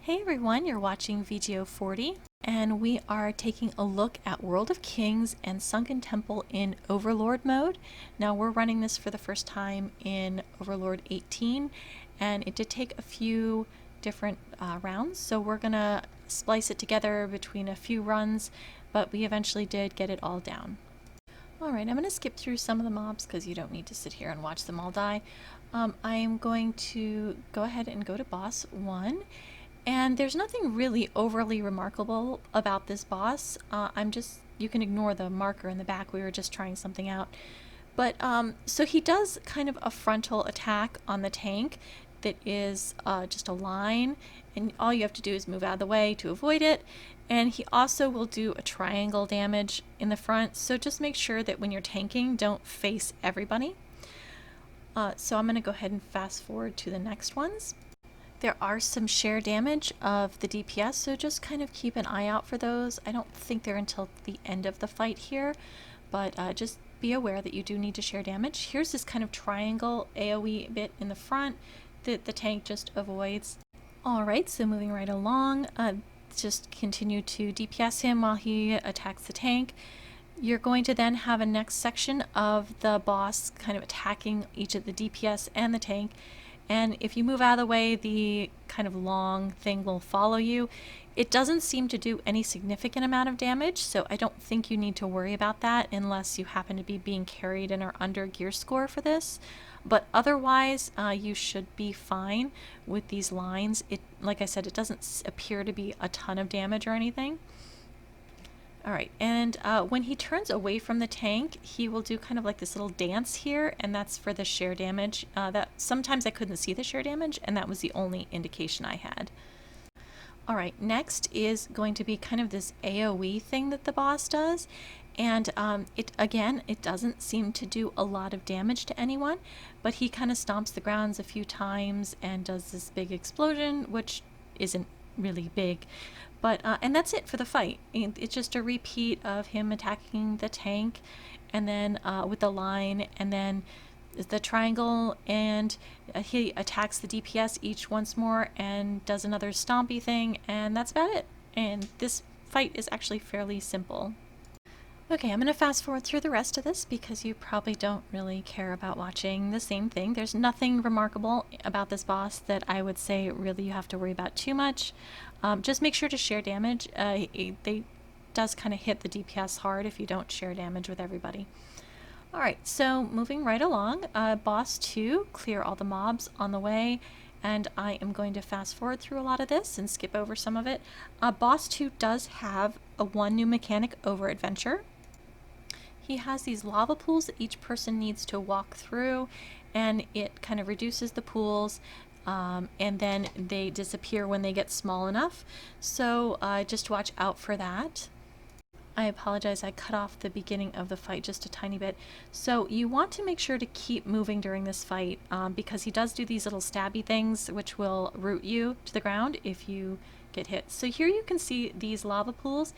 Hey everyone, you're watching VGO 40, and we are taking a look at World of Kings and Sunken Temple in Overlord mode. Now we're running this for the first time in Overlord 18, and it did take a few different rounds, so we're gonna splice it together between a few runs, but we eventually did get it all down. Alright, I'm going to skip through some of the mobs because you don't need to sit here and watch them all die. I am going to go ahead and go to boss 1. And there's nothing really overly remarkable about this boss. You can ignore the marker in the back, we were just trying something out. But, so he does kind of a frontal attack on the tank that is just a line, and all you have to do is move out of the way to avoid it. And he also will do a triangle damage in the front, so just make sure that when you're tanking, don't face everybody. So I'm going to go ahead and fast forward to the next ones. There are some share damage of the DPS, so just kind of keep an eye out for those. I don't think they're until the end of the fight here, but just be aware that you do need to share damage. Here's this kind of triangle AoE bit in the front that the tank just avoids. Alright, so moving right along, just continue to DPS him while he attacks the tank. You're going to then have a next section of the boss kind of attacking each of the DPS and the tank. And if you move out of the way, the kind of long thing will follow you. It doesn't seem to do any significant amount of damage, so I don't think you need to worry about that unless you happen to be being carried and are under gear score for this. But otherwise, you should be fine with these lines. Like I said, it doesn't appear to be a ton of damage or anything. Alright, and when he turns away from the tank, he will do kind of like this little dance here, and that's for the share damage. That sometimes I couldn't see the share damage, and that was the only indication I had. Alright, next is going to be kind of this AoE thing that the boss does, and it doesn't seem to do a lot of damage to anyone, but he kind of stomps the grounds a few times and does this big explosion, which isn't really big. But and that's it for the fight. It's just a repeat of him attacking the tank, and then with the line, and then the triangle, and he attacks the DPS each once more and does another stompy thing, and that's about it. And this fight is actually fairly simple. Okay, I'm going to fast forward through the rest of this because you probably don't really care about watching the same thing. There's nothing remarkable about this boss that I would say really you have to worry about too much. Just make sure to share damage. They does kind of hit the DPS hard if you don't share damage with everybody. Alright, so moving right along, boss 2, clear all the mobs on the way. And I am going to fast forward through a lot of this and skip over some of it. Boss 2 does have one new mechanic over adventure. He has these lava pools that each person needs to walk through, and it kind of reduces the pools, and then they disappear when they get small enough. So just watch out for that. I apologize, I cut off the beginning of the fight just a tiny bit. So you want to make sure to keep moving during this fight because he does do these little stabby things which will root you to the ground if you get hit. So here you can see these lava pools,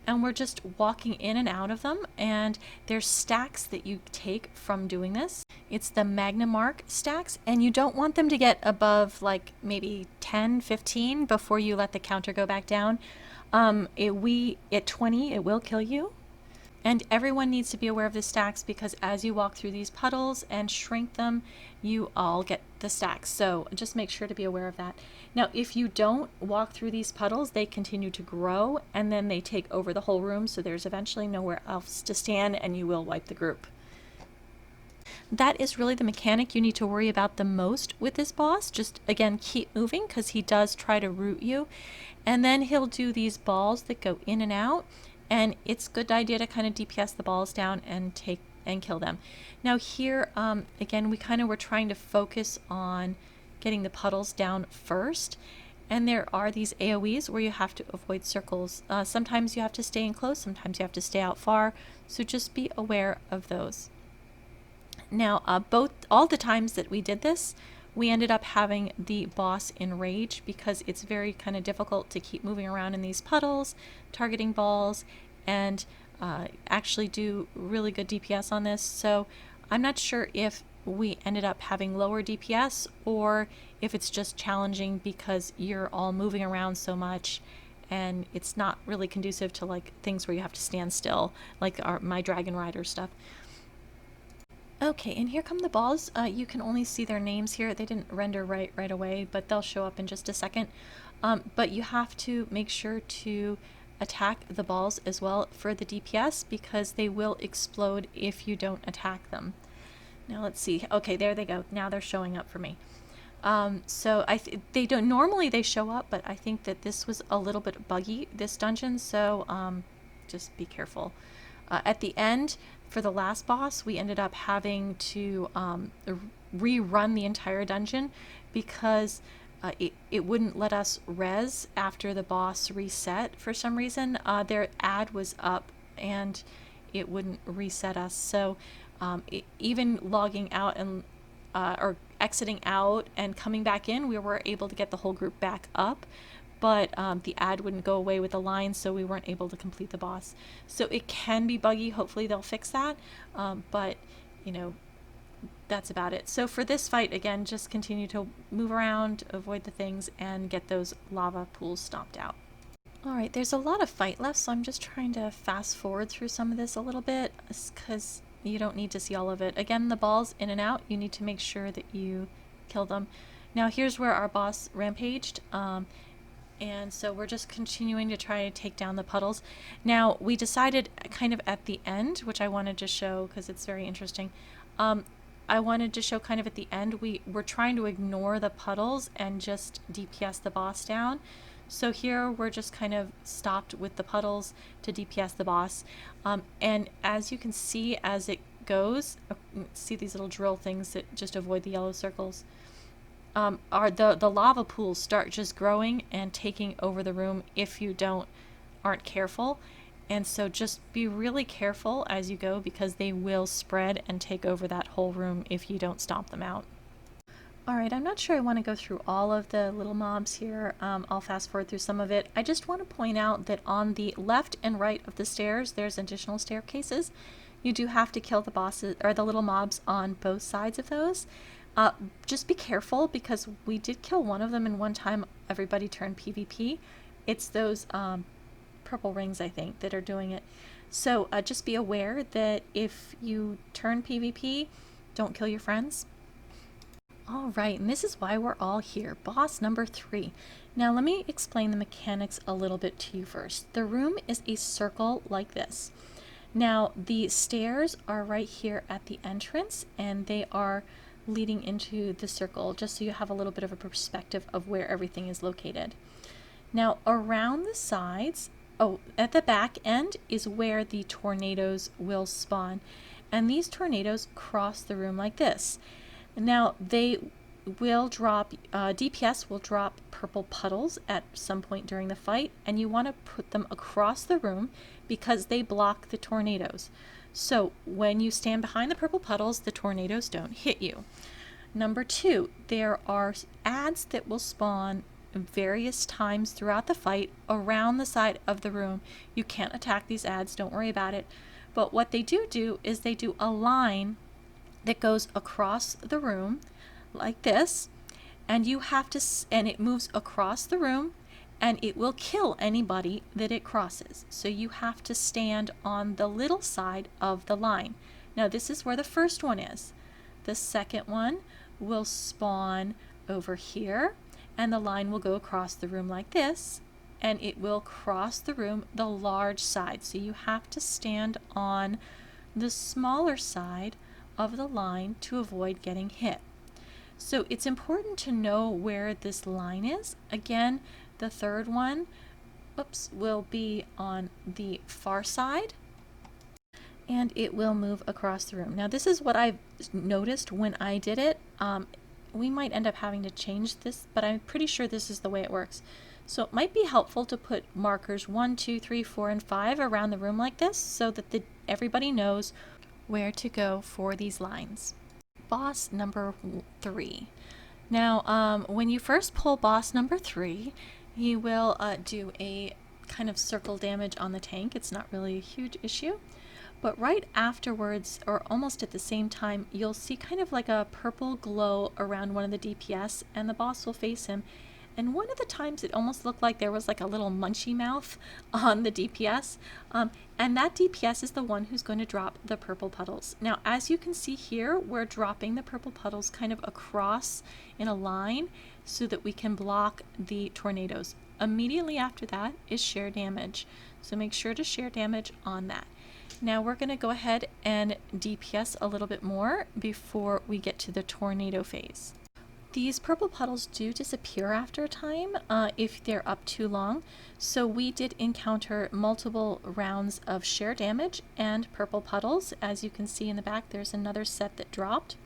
and we're just walking in and out of them, and there's stacks that you take from doing this. It's the Magna Mark stacks, and you don't want them to get above like maybe 10, 15 before you let the counter go back down. At 20, it will kill you. And everyone needs to be aware of the stacks because as you walk through these puddles and shrink them, you all get the stacks. So just make sure to be aware of that. Now, if you don't walk through these puddles, they continue to grow and then they take over the whole room. So there's eventually nowhere else to stand and you will wipe the group. That is really the mechanic you need to worry about the most with this boss. Just again, keep moving because he does try to root you. And then he'll do these balls that go in and out. And it's a good idea to kind of DPS the balls down and kill them. Now here, again, we kind of were trying to focus on getting the puddles down first. And there are these AoEs where you have to avoid circles. Sometimes you have to stay in close, sometimes you have to stay out far. So just be aware of those. Now, all the times that we did this, we ended up having the boss in rage because it's very kind of difficult to keep moving around in these puddles, targeting balls, and actually do really good DPS on this. So I'm not sure if we ended up having lower DPS, or if it's just challenging because you're all moving around so much and it's not really conducive to like things where you have to stand still, like my Dragon Rider stuff. Okay, and here come the balls. You can only see their names here. They didn't render right away, but they'll show up in just a second. But you have to make sure to attack the balls as well for the DPS, because they will explode if you don't attack them. Now let's see. Okay, there they go. Now they're showing up for me. So they don't normally they show up, but I think that this was a little bit buggy, this dungeon. So just be careful. At the end, for the last boss, we ended up having to rerun the entire dungeon because it wouldn't let us res after the boss reset for some reason. Their ad was up and it wouldn't reset us. So even logging out and or exiting out and coming back in, we were able to get the whole group back up. But the ad wouldn't go away with the line, so we weren't able to complete the boss. So it can be buggy. Hopefully they'll fix that. But, you know, that's about it. So for this fight, again, just continue to move around, avoid the things, and get those lava pools stomped out. All right, there's a lot of fight left, so I'm just trying to fast forward through some of this a little bit because you don't need to see all of it. Again, the balls in and out, you need to make sure that you kill them. Now here's where our boss rampaged. And so we're just continuing to try to take down the puddles. Now, we decided kind of at the end, which I wanted to show because it's very interesting. I wanted to show kind of at the end, we were trying to ignore the puddles and just DPS the boss down. So here we're just kind of stopped with the puddles to DPS the boss. And as you can see as it goes, see these little drill things that just avoid the yellow circles. The lava pools start just growing and taking over the room if you aren't careful. And so just be really careful as you go because they will spread and take over that whole room if you don't stomp them out. Alright, I'm not sure I want to go through all of the little mobs here. I'll fast forward through some of it. I just want to point out that on the left and right of the stairs, there's additional staircases. You do have to kill the bosses or the little mobs on both sides of those. Just be careful because we did kill one of them in one time. Everybody turned PvP. It's those purple rings, I think, that are doing it. So just be aware that if you turn PvP, don't kill your friends. All right, and this is why we're all here. Boss number 3. Now let me explain the mechanics a little bit to you first. The room is a circle like this. Now the stairs are right here at the entrance, and they are leading into the circle, just so you have a little bit of a perspective of where everything is located. Now around the sides, at the back end is where the tornadoes will spawn, and these tornadoes cross the room like this. Now they will drop, DPS will drop purple puddles at some point during the fight, and you want to put them across the room because they block the tornadoes. So when you stand behind the purple puddles, the tornadoes don't hit you. Number 2, there are ads that will spawn various times throughout the fight around the side of the room. You can't attack these ads, don't worry about it. But what they do is they do a line that goes across the room like this, and you have to, and it moves across the room, and it will kill anybody that it crosses. So you have to stand on the little side of the line. Now this is where the first one is. The second one will spawn over here, and the line will go across the room like this, and it will cross the room the large side. So you have to stand on the smaller side of the line to avoid getting hit. So it's important to know where this line is. Again, the third one, will be on the far side, and it will move across the room. Now this is what I've noticed when I did it. We might end up having to change this, but I'm pretty sure this is the way it works. So it might be helpful to put markers 1, 2, 3, 4, and 5 around the room like this so that everybody knows where to go for these lines. Boss number 3. Now, when you first pull boss number 3, he will do a kind of circle damage on the tank. It's not really a huge issue. But right afterwards, or almost at the same time, you'll see kind of like a purple glow around one of the DPS, and the boss will face him. And one of the times it almost looked like there was like a little munchy mouth on the DPS. And that DPS is the one who's going to drop the purple puddles. Now, as you can see here, we're dropping the purple puddles kind of across in a line so that we can block the tornadoes. Immediately after that is share damage. So make sure to share damage on that. Now we're going to go ahead and DPS a little bit more before we get to the tornado phase. These purple puddles do disappear after a time if they're up too long. So we did encounter multiple rounds of share damage and purple puddles. As you can see in the back, there's another set that dropped.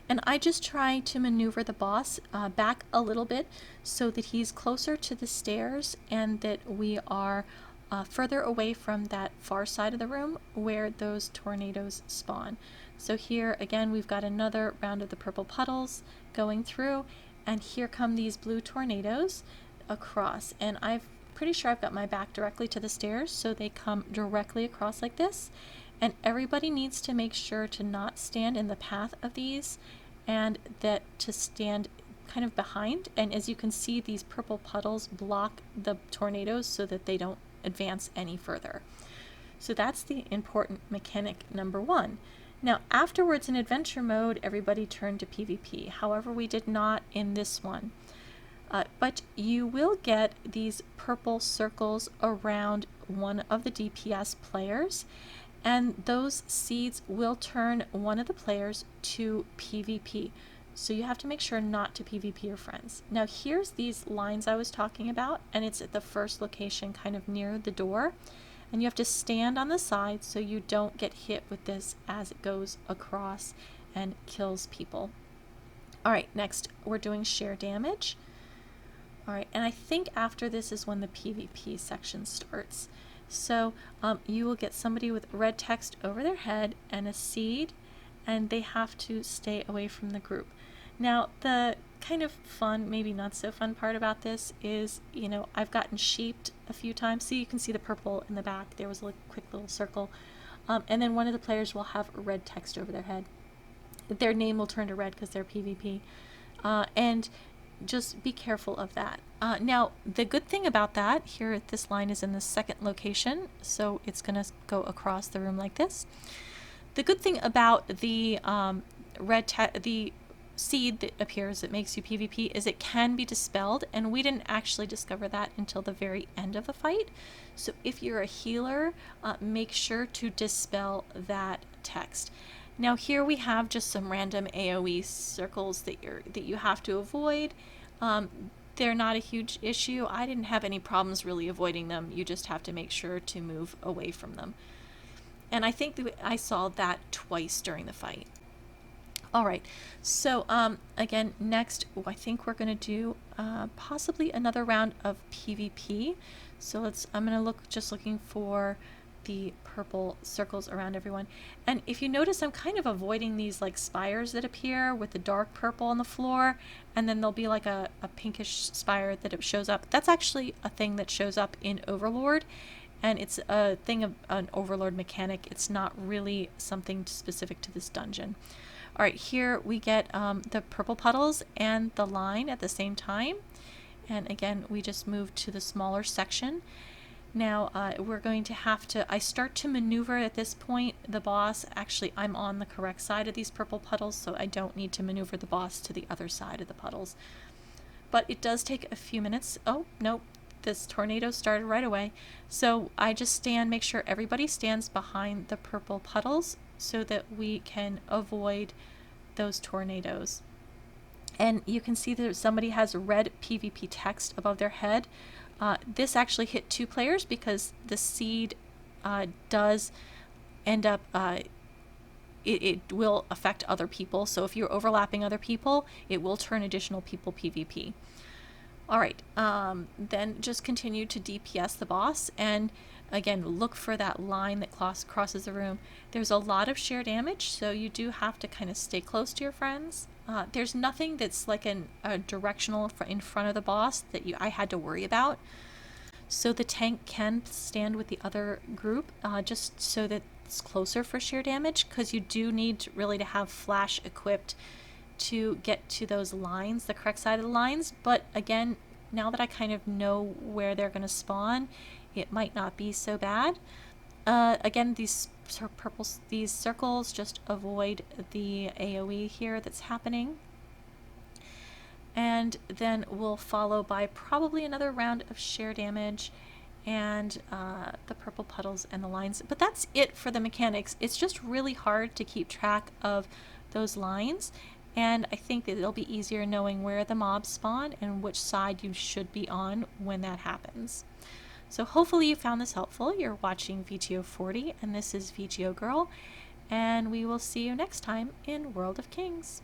And I just try to maneuver the boss back a little bit so that he's closer to the stairs and that we are further away from that far side of the room where those tornadoes spawn. So here again we've got another round of the purple puddles going through, and here come these blue tornadoes across, and I'm pretty sure I've got my back directly to the stairs, so they come directly across like this. And everybody needs to make sure to not stand in the path of these, and that to stand kind of behind. And as you can see, these purple puddles block the tornadoes so that they don't advance any further. So that's the important mechanic number one. Now afterwards in adventure mode, everybody turned to PvP. However, we did not in this one. But you will get these purple circles around one of the DPS players, and those seeds will turn one of the players to PvP. So you have to make sure not to PvP your friends. Now here's these lines I was talking about, and it's at the first location kind of near the door. And you have to stand on the side so you don't get hit with this as it goes across and kills people. All right, next we're doing share damage. All right, and I think after this is when the PvP section starts. So you will get somebody with red text over their head and a seed, and they have to stay away from the group. Now, the kind of fun, maybe not so fun part about this is, you know, I've gotten sheeped a few times. So you can see the purple in the back. There was a quick little circle. And then one of the players will have red text over their head. Their name will turn to red because they're PvP. And just be careful of that. Now, the good thing about that, here this line is in the second location, so it's going to go across the room like this. The good thing about the the seed that appears that makes you PvP is it can be dispelled, and we didn't actually discover that until the very end of the fight. So if you're a healer, make sure to dispel that text. Now here we have just some random AoE circles that you have to avoid. They're not a huge issue. I didn't have any problems really avoiding them. You just have to make sure to move away from them. And I think that I saw that twice during the fight. All right, so again, next I think we're going to do possibly another round of PvP. So I'm going to just looking for the purple circles around everyone. And if you notice, I'm kind of avoiding these like spires that appear with the dark purple on the floor, and then there'll be like a pinkish spire that it shows up. That's actually a thing that shows up in Overlord, and it's a thing of an Overlord mechanic. It's not really something specific to this dungeon. All right, here we get the purple puddles and the line at the same time. And again, we just move to the smaller section. Now we're going to have to, I start to maneuver at this point the boss. Actually, I'm on the correct side of these purple puddles, so I don't need to maneuver the boss to the other side of the puddles. But it does take a few minutes. Oh, nope, this tornado started right away. So I just make sure everybody stands behind the purple puddles so that we can avoid those tornadoes. And you can see that somebody has red PvP text above their head. This actually hit 2 players because the seed does end up, it will affect other people. So if you're overlapping other people, it will turn additional people PvP. All right, then just continue to DPS the boss, and again, look for that line that crosses the room. There's a lot of sheer damage, so you do have to kind of stay close to your friends. There's nothing that's like a directional in front of the boss that I had to worry about. So the tank can stand with the other group, just so that it's closer for sheer damage, because you do need really to have flash equipped to get to those lines, the correct side of the lines. But again, now that I kind of know where they're going to spawn, it might not be so bad. Again, these these circles, just avoid the AoE here that's happening. And then we'll follow by probably another round of sheer damage and the purple puddles and the lines. But that's it for the mechanics. It's just really hard to keep track of those lines, and I think that it'll be easier knowing where the mobs spawn and which side you should be on when that happens. So hopefully you found this helpful. You're watching VGO 40, and this is VGO Girl, and we will see you next time in World of Kings.